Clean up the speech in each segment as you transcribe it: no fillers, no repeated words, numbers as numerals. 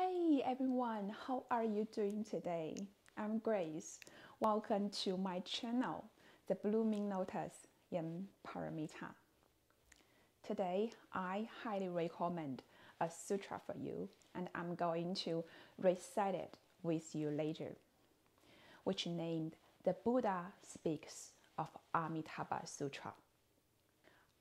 Hey everyone, how are you doing today? I'm Grace. Welcome to my channel, The Blooming Lotus in Paramita. Today, I highly recommend a sutra for you, and I'm going to recite it with you later, which named The Buddha Speaks of Amitabha Sutra.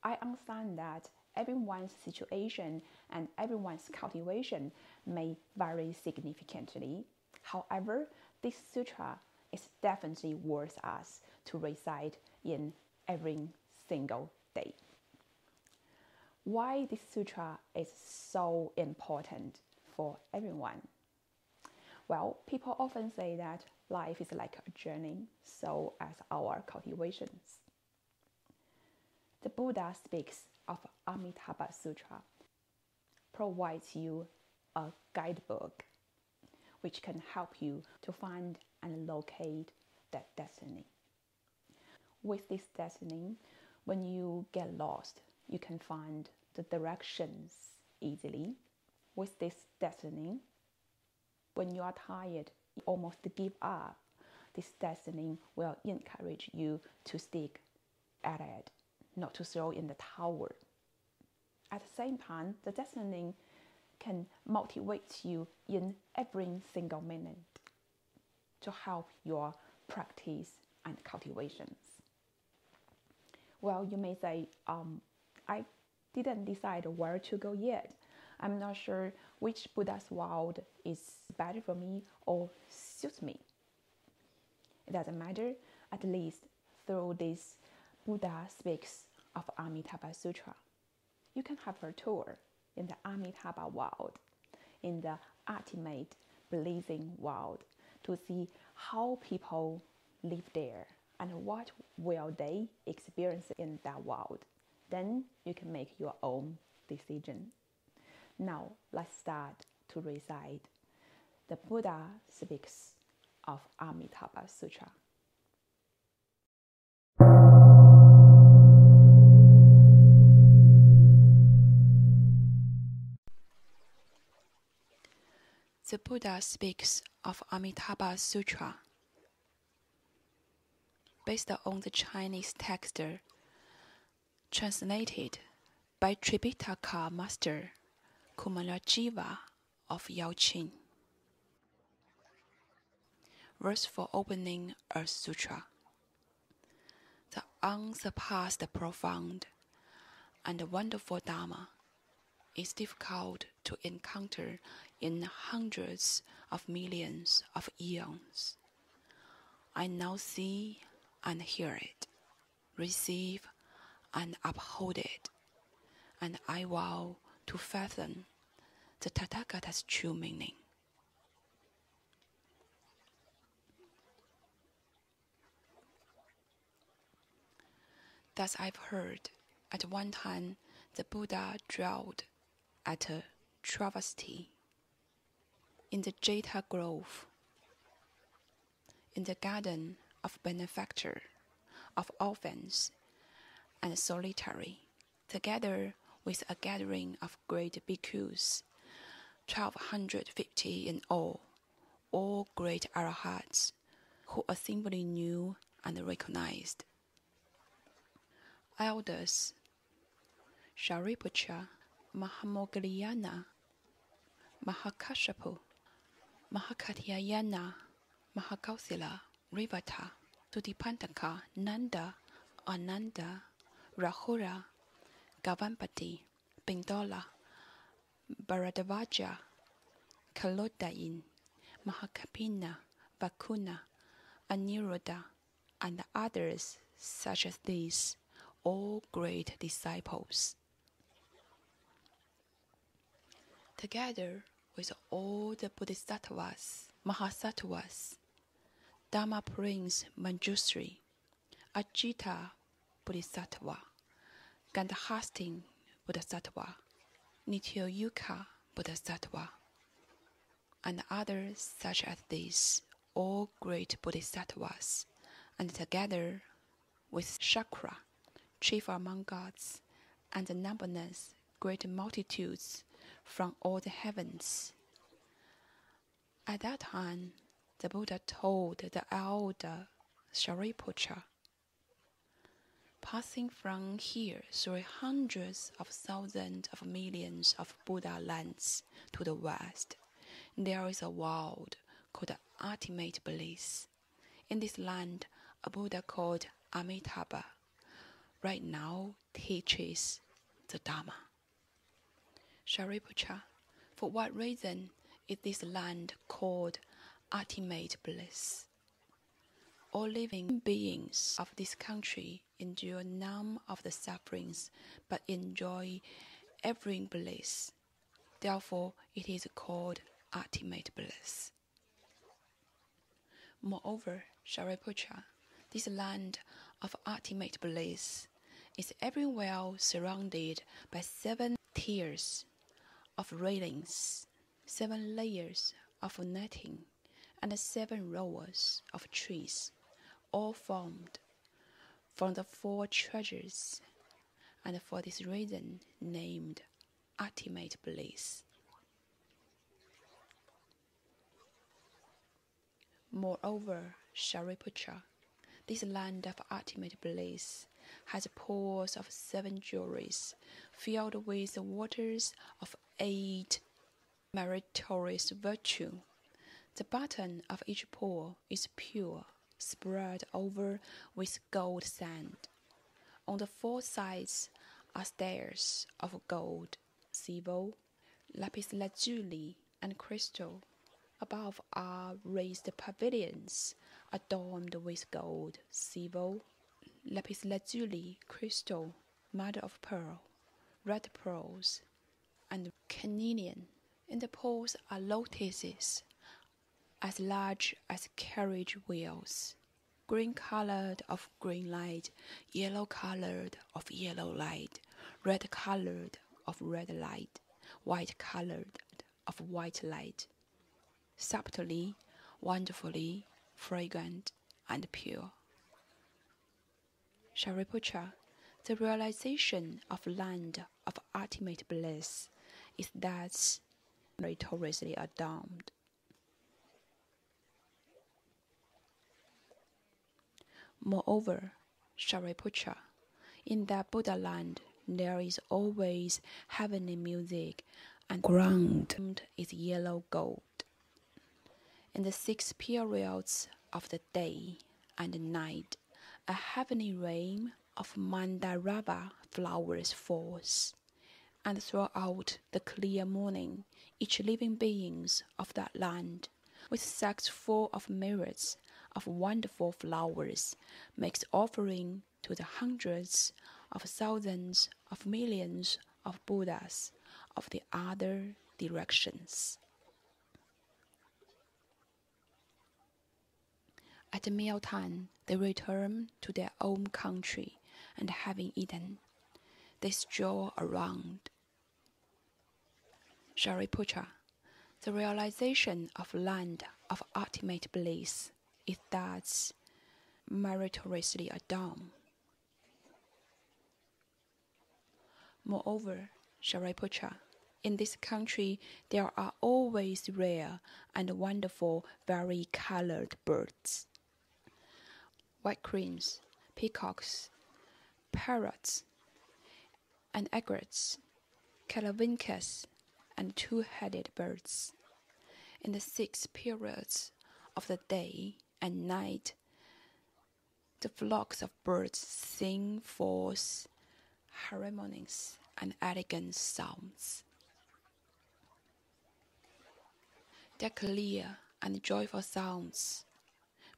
I understand that everyone's situation and everyone's cultivation may vary significantly. However, this sutra is definitely worth us to recite in every single day. Why this sutra is so important for everyone? Well, people often say that life is like a journey, so as our cultivations. The Buddha speaks of Amitabha Sutra, provides you a guidebook which can help you to find and locate that destiny. With this destiny, when you get lost, you can find the directions easily. With this destiny, when you are tired, you almost give up, this destiny will encourage you to stick at it, not to throw in the towel. At the same time, the destiny can motivate you in every single minute to help your practice and cultivations. Well, you may say, I didn't decide where to go yet. I'm not sure which Buddha's world is better for me or suits me. It doesn't matter, at least through this Buddha Speaks of Amitabha Sutra, you can have a tour in the Amitabha world, in the ultimate blazing world, to see how people live there and what will they experience in that world. Then you can make your own decision. Now let's start to recite the Buddha Speaks of Amitabha Sutra. The Buddha Speaks of Amitabha Sutra. Based on the Chinese text, translated by Tripitaka Master Kumarajiva of Yaoqing. Verse for opening a sutra. The unsurpassed, profound, and wonderful Dharma is difficult to encounter in hundreds of millions of eons. I now see and hear it, receive and uphold it, and I vow to fathom the Tathagata's true meaning. Thus I've heard, at one time the Buddha dwelled at a travesty in the Jeta Grove, in the garden of benefactor, of orphans, and solitary, together with a gathering of great bhikkhus, 1,250 in all great arahats, who assembly knew and recognized. Elders Shariputra, Mahamoggallana, Mahakashyapu, Mahakatyayana, Mahakausila, Rivata, Sudipantaka, Nanda, Ananda, Rahula, Gavampati, Pindola, Bharadvaja, Kalodayin, Mahakapina, Vakuna, Aniruddha, and others such as these, all great disciples. Together with all the Bodhisattvas, Mahasattvas, Dharma Prince Manjushri, Ajita Bodhisattva, Gandhastin Bodhisattva, Nityayuka Bodhisattva, and others such as these, all great Bodhisattvas, and together with Shakra, chief among gods, and numberless great multitudes from all the heavens, At that time, the Buddha told the elder Shariputra, passing from here through hundreds of thousands of millions of Buddha lands to the west, there is a world called the ultimate bliss. In this land, a Buddha called Amitabha right now teaches the Dharma. Shariputra, for what reason is this land called ultimate bliss? All living beings of this country endure none of the sufferings, but enjoy every bliss. Therefore, it is called ultimate bliss. Moreover, Shariputra, this land of ultimate bliss is everywhere surrounded by 7 tiers of railings, 7 layers of netting, and 7 rows of trees, all formed from the 4 treasures, and for this reason named ultimate bliss. Moreover, Shariputra, this land of ultimate bliss has pools of 7 jewels filled with the waters of 8 meritorious virtue. The bottom of each pool is pure, spread over with gold sand. On the 4 sides are stairs of gold, silver, lapis lazuli, and crystal. Above are raised pavilions adorned with gold, silver, lapis lazuli, crystal, mother of pearl, red pearls, and carnelian. In the pools are lotuses as large as carriage wheels, green-colored of green light, yellow-colored of yellow light, red-colored of red light, white-colored of white light, subtly, wonderfully, fragrant, and pure. Shariputra, the realization of land of ultimate bliss is thus meritoriously adorned. Moreover, Shariputra, in that Buddha land there is always heavenly music, and ground is yellow gold. In the 6 periods of the day and night, a heavenly rain of mandarava flowers falls, and throughout the clear morning, each living being of that land, with sacks full of myriads of wonderful flowers, makes offering to the hundreds of thousands of millions of Buddhas of the other directions. At mealtime, they return to their own country, and having eaten, they stroll around. Shariputra, the realization of land of ultimate bliss is thus meritoriously adorned. Moreover, Shariputra, in this country there are always rare and wonderful vari-colored birds. White cranes, peacocks, parrots, and egrets, calavincas, and 2-headed birds. In the 6 periods of the day and night, the flocks of birds sing forth harmonious and elegant sounds. Their clear and joyful sounds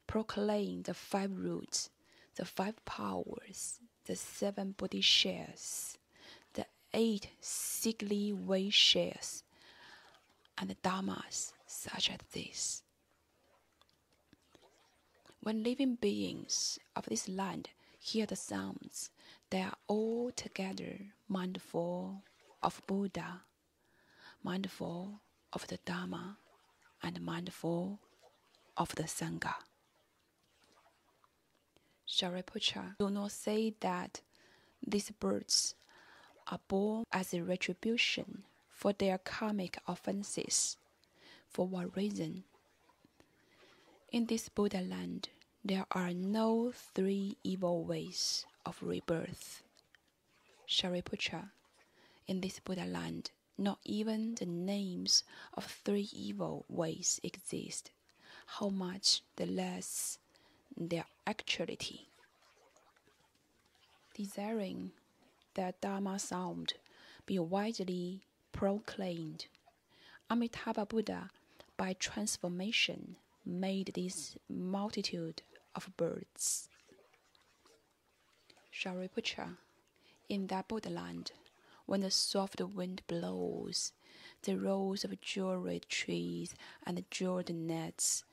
proclaim the 5 roots, the 5 powers, the 7 bodhisattvas, the 8 sickly way shares, and the dharmas such as this. When living beings of this land hear the sounds, they are altogether mindful of Buddha, mindful of the Dharma, and mindful of the Sangha. Shariputra, do not say that these birds are born as a retribution for their karmic offenses. For what reason? In this Buddha land, there are no three evil ways of rebirth. Shariputra, in this Buddha land, not even the names of three evil ways exist, how much the less their actuality. Desiring that Dharma sound be widely proclaimed, Amitabha Buddha, by transformation, made this multitude of birds. Shariputra, in that Buddha land, when the soft wind blows, the rows of jeweled trees and the jeweled nets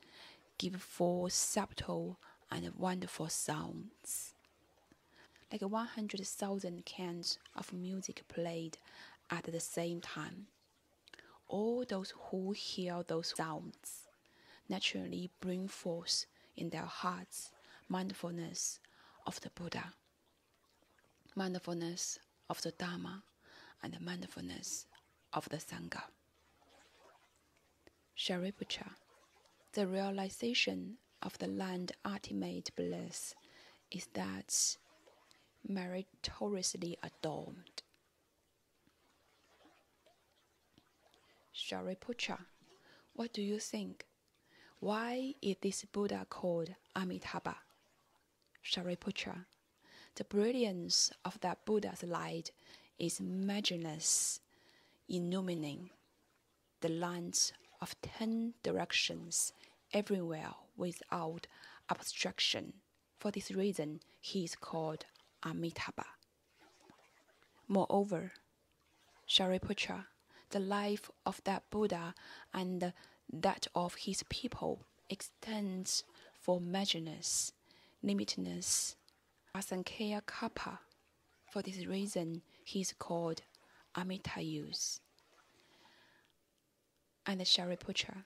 give forth subtle and wonderful sounds, like 100,000 cans of music played at the same time. All those who hear those sounds naturally bring forth in their hearts mindfulness of the Buddha, mindfulness of the Dharma, and the mindfulness of the Sangha. Shariputra, the realization of the land ultimate bliss is that meritoriously adorned. Shariputra, what do you think? Why is this Buddha called Amitabha? Shariputra, the brilliance of that Buddha's light is measureless, illumining the lands of 10 directions everywhere without obstruction. For this reason, he is called Amitabha. Moreover, Shariputra, the life of that Buddha and that of his people extends for measureless, limitless, asankhya kappa. For this reason, he is called Amitayus. And Shariputra,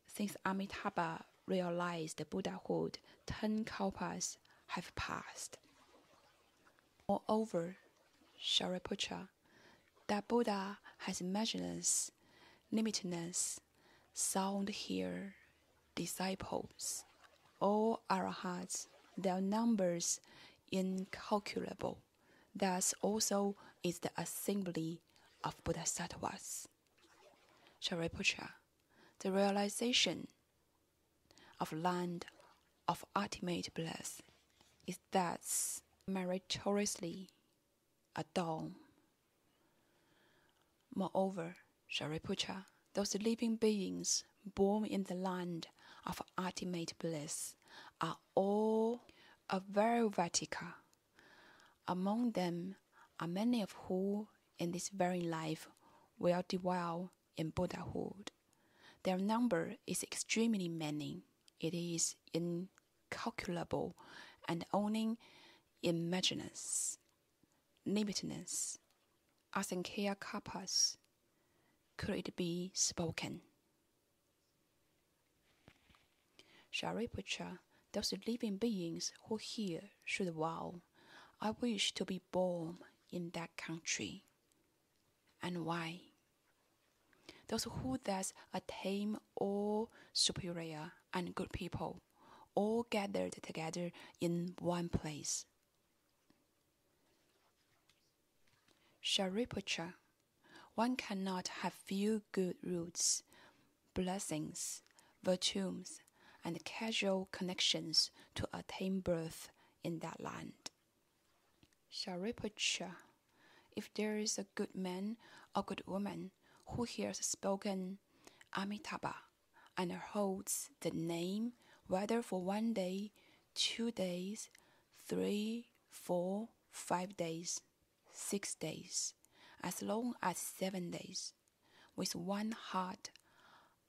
since Amitabha realized Buddhahood, 10 kalpas have passed. Moreover, Shariputra, that Buddha has measureless, limitless, sound hear disciples. All arahats, their numbers incalculable. Thus also is the assembly of Bodhisattvas. Shariputra, the realization of land of ultimate bliss is thus meritoriously adorned. Moreover, Shariputra, those living beings born in the land of ultimate bliss are all of Vairavatika. Among them are many of who in this very life will dwell in Buddhahood. Their number is extremely many. It is incalculable and only imaginous, limitless, asankhya kappas could it be spoken. Shariputra, those living beings who here should vow, I wish to be born in that country. And why? Those who thus attain all superior and good people, all gathered together in one place. Shariputra, one cannot have few good roots, blessings, virtues, and casual connections to attain birth in that land. Shariputra, if there is a good man or good woman who hears spoken Amitabha and holds the name whether for 1 day, 2 days, 3, 4, 5 days, 6 days, as long as 7 days, with one heart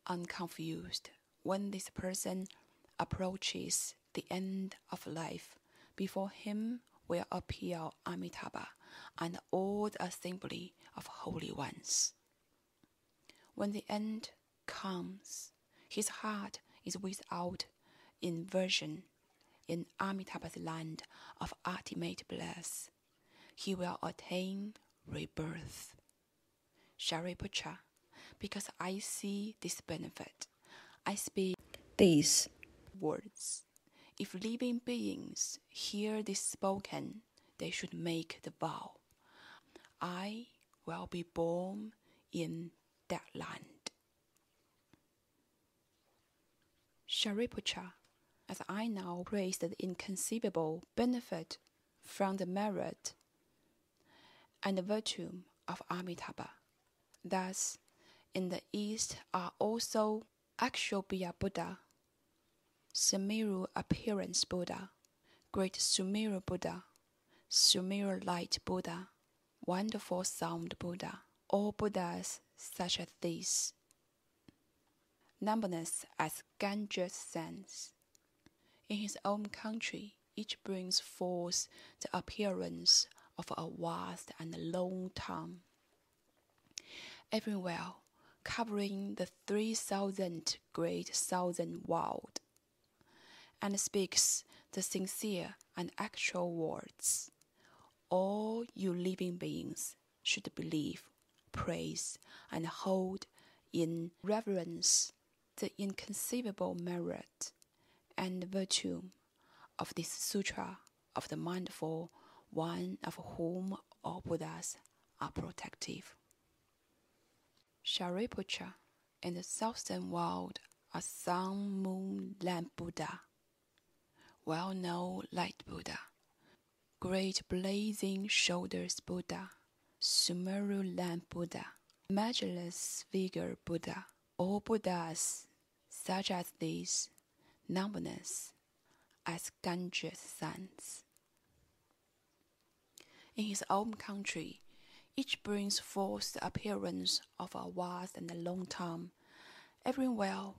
unconfused, when this person approaches the end of life, before him will appear Amitabha and all the assembly of holy ones. When the end comes, his heart is without inversion in Amitabha's land of ultimate bliss. He will attain rebirth. Shariputra, because I see this benefit, I speak this words. If living beings hear this spoken, they should make the vow. I will be born in that land. Shariputra, as I now praise the inconceivable benefit from the merit and the virtue of Amitabha. Thus, in the East are also Akshobhya Buddha, Sumeru Appearance Buddha, Great Sumeru Buddha, Sumeru Light Buddha, Wonderful Sound Buddha, all Buddhas such as these, numberless as Ganges sands. In his own country, each brings forth the appearance of a vast and long tongue. Everywhere, covering the 3,000 great southern world, and speaks the sincere and actual words. All you living beings should believe, praise, and hold in reverence the inconceivable merit and virtue of this sutra of the mindful one of whom all Buddhas are protective. Shariputra, in the southern world are Sun, Moon, Lamp Buddha, well-known Light Buddha, Great Blazing Shoulders Buddha, Sumeru Lamp Buddha, Measureless Vigor Buddha, all Buddhas such as these, numberless as Ganges sands. In his own country, each brings forth the appearance of a vast and long tongue, everywhere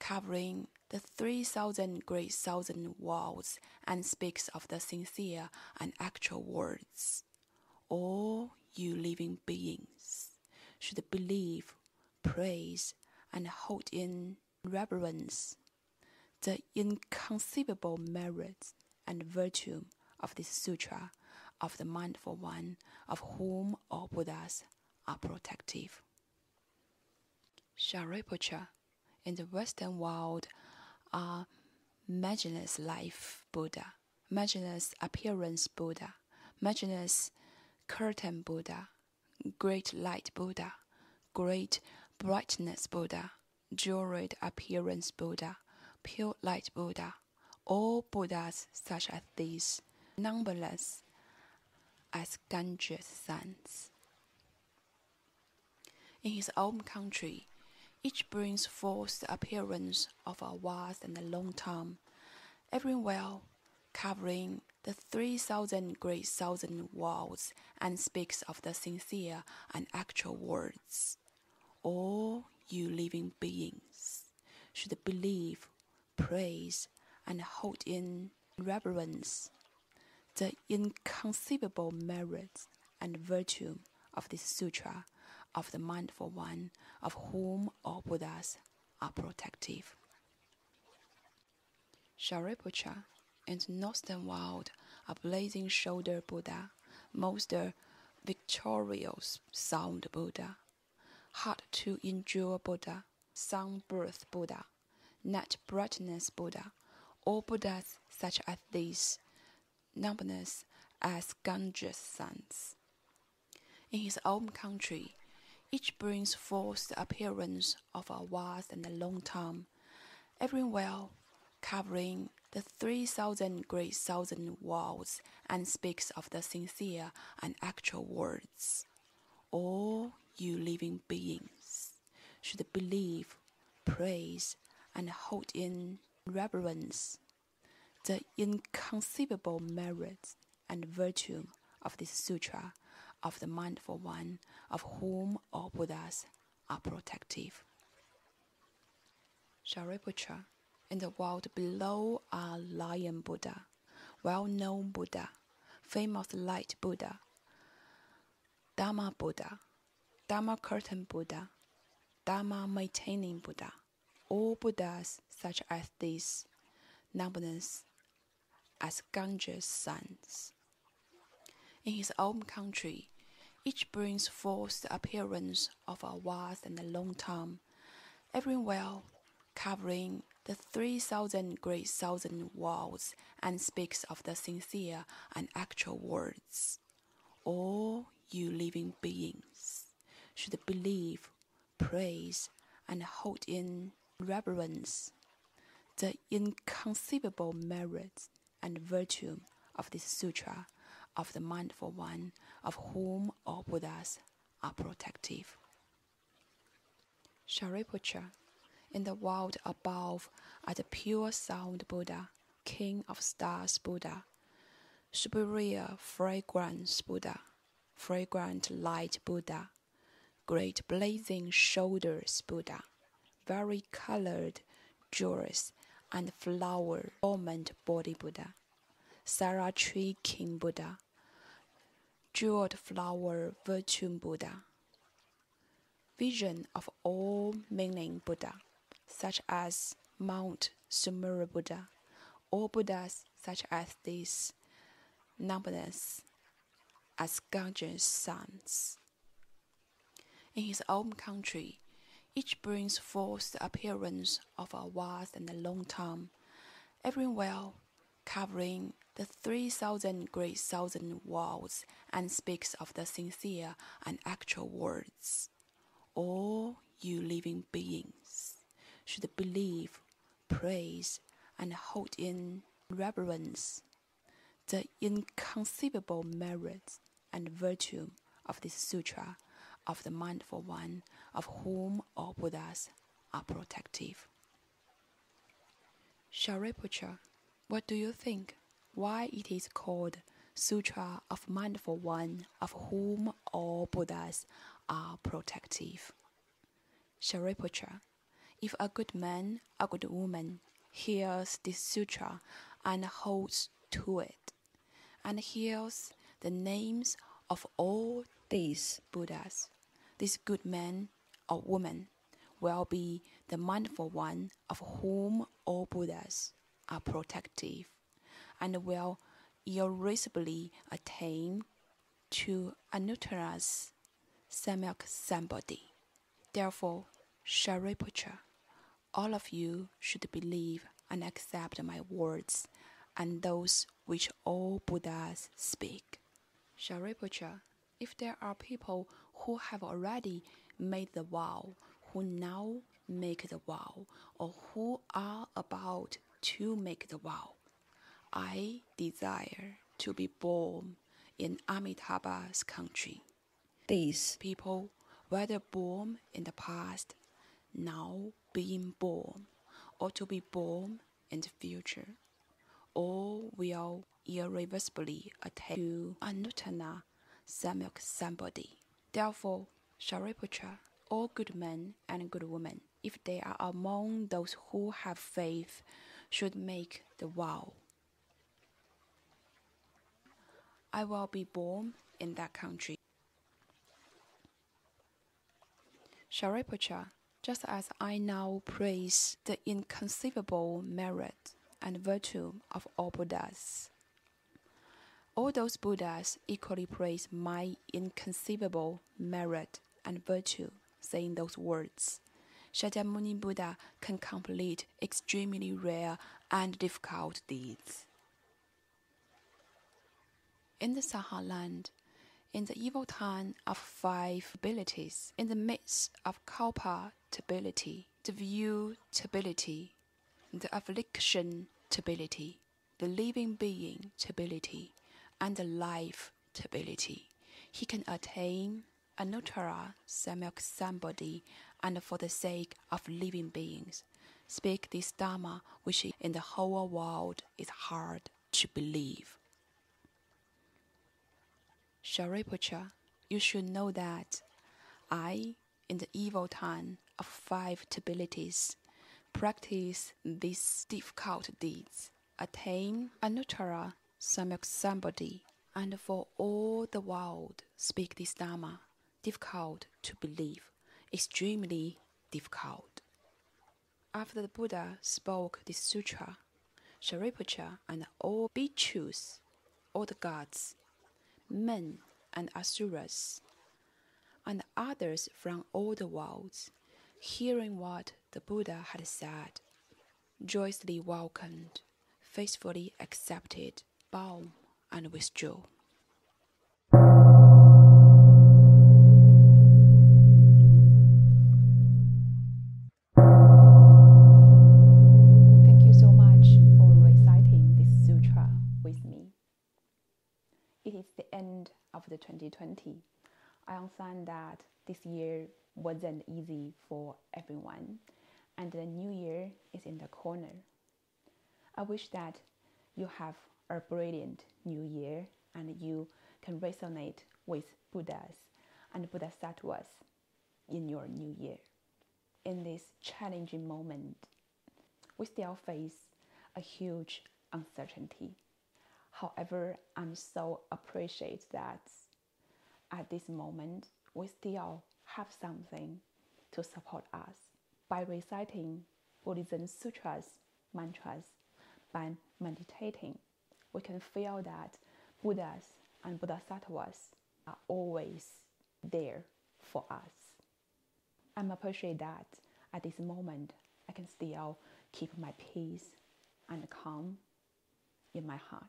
covering the 3,000 great southern worlds, and speaks of the sincere and actual words. All you living beings should believe, praise, and hold in reverence the inconceivable merits and virtue of this sutra of the mindful one of whom all Buddhas are protective. Shariputra, in the Western world are Measureless Life Buddha, Measureless Appearance Buddha, Measureless Curtain Buddha, Great Light Buddha, Great Brightness Buddha, Jeweled Appearance Buddha, Pure Light Buddha, all Buddhas such as these, numberless as Ganges sands. In his own country, each brings forth the appearance of a vast and long tongue, everywhere covering the 3,000 great southern worlds, and speaks of the sincere and actual words. All you living beings should believe, praise, and hold in reverence the inconceivable merits and virtue of this sutra of the mindful one of whom all Buddhas are protective. Shariputra, in the northern world are Blazing Shoulder Buddha, most victorious Sound Buddha, Hard to Endure Buddha, Sun Birth Buddha, Night Brightness Buddha, all Buddhas such as these, numberless as Ganges sands. In his own country, each brings forth the appearance of a vast and long tongue, everywhere covering the 3,000 great southern worlds, and speaks of the sincere and actual words. All you living beings should believe, praise, and hold in reverence the inconceivable merits and virtue of this sutra of the mindful one of whom all Buddhas are protective. Shariputra, in the world below are Lion Buddha, well-known Buddha, famous Light Buddha, Dharma Buddha, Dharma Curtain Buddha, Dharma Maintaining Buddha, all Buddhas such as these, numberless as Ganges sands. In his own country, each brings forth the appearance of a vast and long tongue, everywhere covering the the 3,000 great thousand worlds and speaks of the sincere and actual words. All you living beings should believe, praise, and hold in reverence the inconceivable merits and virtue of this sutra of the Mindful One, of whom all Buddhas are protective. Shariputra, in the world above are the pure sound Buddha, King of stars Buddha, superior fragrance Buddha, fragrant light Buddha, great blazing shoulders Buddha, vari-colored jewels and flower ornament body Buddha, Sarah tree king Buddha, jeweled flower virtue Buddha, vision of all meaning Buddha, such as Mount Sumera Buddha, all Buddhas such as these, numberless as Ganges suns. In his own country, each brings forth the appearance of a vast and a long tongue, everywhere covering the 3,000 great thousand worlds and speaks of the sincere and actual words. All you living beings should believe, praise, and hold in reverence the inconceivable merits and virtue of this sutra of the Mindful One, of whom all Buddhas are protective. Shariputra, what do you think? Why it is called Sutra of Mindful One, of whom all Buddhas are protective? Shariputra, if a good man, a good woman hears this sutra and holds to it, and hears the names of all these Buddhas, this good man or woman will be the Mindful One, of whom all Buddhas are protective, and will irreversibly attain to Anuttara's Samyak Sambodhi. Therefore, Shariputra, all of you should believe and accept my words and those which all Buddhas speak. Shariputra, if there are people who have already made the vow, who now make the vow, or who are about to make the vow, I desire to be born in Amitabha's country. These people, whether born in the past, now being born, or to be born in the future, all will irreversibly attain to Anuttara Samyak Sambodhi. Therefore, Shariputra, all good men and good women, if they are among those who have faith, should make the vow. I will be born in that country. Shariputra, just as I now praise the inconceivable merit and virtue of all Buddhas, all those Buddhas equally praise my inconceivable merit and virtue, saying those words. Shakyamuni Buddha can complete extremely rare and difficult deeds. In the Sahaland, in the evil time of 5 abilities, in the midst of culpability, the view-tability, the affliction-tability, the living being-tability, and the life-tability, he can attain Anuttara Samyak Sambodhi, and for the sake of living beings, speak this Dharma which in the whole world is hard to believe. Shariputra, you should know that I, in the evil time of 5 abilities, practice these difficult deeds, attain Anuttara Samyak Sambodhi, and for all the world speak this Dharma, difficult to believe, extremely difficult. After the Buddha spoke this sutra, Shariputra and all bhikkhus, all the gods, men and asuras, and others from all the worlds, hearing what the Buddha had said, joyously welcomed, faithfully accepted, bow and withdraw. Thank you so much for reciting this sutra with me. It is the end of the 2020. I understand that this year wasn't easy for everyone, and the new year is in the corner. I wish that you have a brilliant new year and you can resonate with Buddhas and Bodhisattvas in your new year. In this challenging moment, we still face a huge uncertainty. However, I'm so appreciate that at this moment we still have something to support us. By reciting Buddhism sutras, mantras, by meditating, we can feel that Buddhas and Bodhisattvas are always there for us. I'm appreciate that at this moment I can still keep my peace and calm in my heart.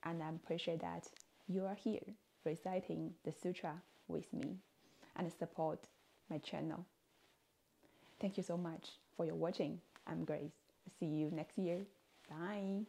And I appreciate that you are here reciting the sutra with me and support my channel. Thank you so much for your watching. I'm Grace. See you next year. Bye.